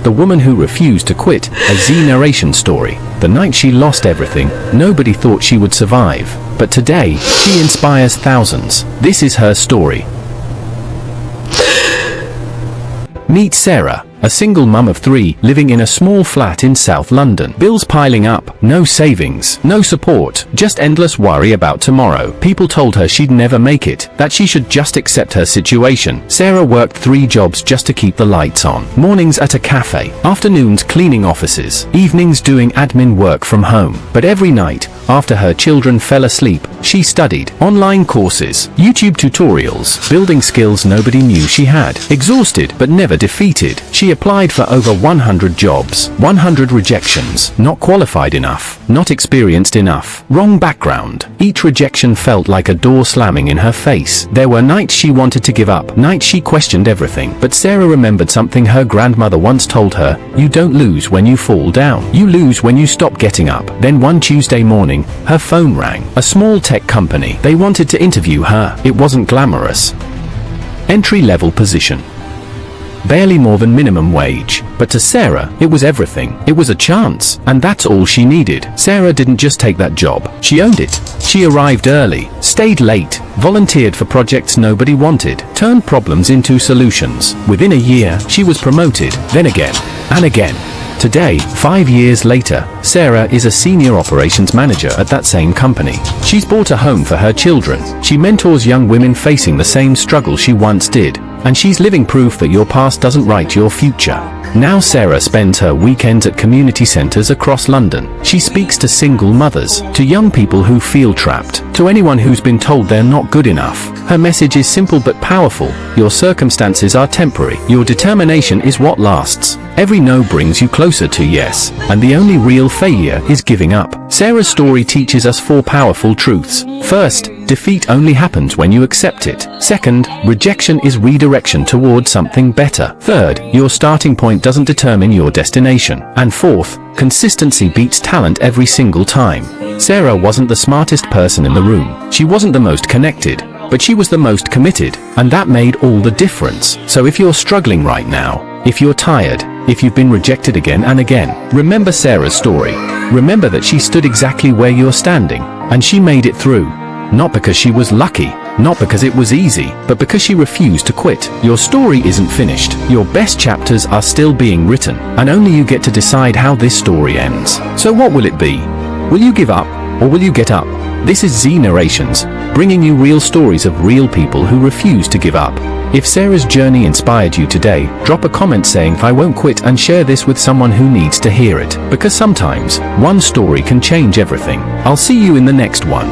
The woman who refused to quit, a Zee Narrations story. The night she lost everything, nobody thought she would survive. But today, she inspires thousands. This is her story. Meet Sarah, a single mum of 3, living in a small flat in South London. Bills piling up, no savings, no support, just endless worry about tomorrow. People told her she'd never make it, that she should just accept her situation. Sarah worked 3 jobs just to keep the lights on. Mornings at a cafe, afternoons cleaning offices, evenings doing admin work from home. But every night, after her children fell asleep, she studied online courses, YouTube tutorials, building skills nobody knew she had. Exhausted but never defeated, she applied for over 100 jobs, 100 rejections, not qualified enough, not experienced enough, wrong background. Each rejection felt like a door slamming in her face. There were nights she wanted to give up, nights she questioned everything. But Sarah remembered something her grandmother once told her: you don't lose when you fall down, you lose when you stop getting up. Then one Tuesday morning, her phone rang. A small tech company. They wanted to interview her. It wasn't glamorous. Entry-level position. Barely more than minimum wage. But to Sarah, it was everything. It was a chance, and that's all she needed. Sarah didn't just take that job. She owned it. She arrived early, stayed late, volunteered for projects nobody wanted, turned problems into solutions. Within a year, she was promoted, then again, and again. Today, 5 years later, Sarah is a senior operations manager at that same company. She's bought a home for her children. She mentors young women facing the same struggle she once did. And she's living proof that your past doesn't write your future. Now Sarah spends her weekends at community centers across London. She speaks to single mothers, to young people who feel trapped, to anyone who's been told they're not good enough. Her message is simple but powerful. Your circumstances are temporary. Your determination is what lasts. Every no brings you closer to yes, and the only real failure is giving up. Sarah's story teaches us 4 powerful truths. First, defeat only happens when you accept it. Second, rejection is redirection toward something better. Third, your starting point doesn't determine your destination. And fourth, consistency beats talent every single time. Sarah wasn't the smartest person in the room. She wasn't the most connected, but she was the most committed, and that made all the difference. So if you're struggling right now, if you're tired, if you've been rejected again and again, remember Sarah's story. Remember that she stood exactly where you're standing, and she made it through. Not because she was lucky, not because it was easy, but because she refused to quit. Your story isn't finished. Your best chapters are still being written, and only you get to decide how this story ends. So what will it be? Will you give up, or will you get up? This is Zee Narrations, bringing you real stories of real people who refuse to give up. If Sarah's journey inspired you today, drop a comment saying "I won't quit" and share this with someone who needs to hear it. Because sometimes, one story can change everything. I'll see you in the next one.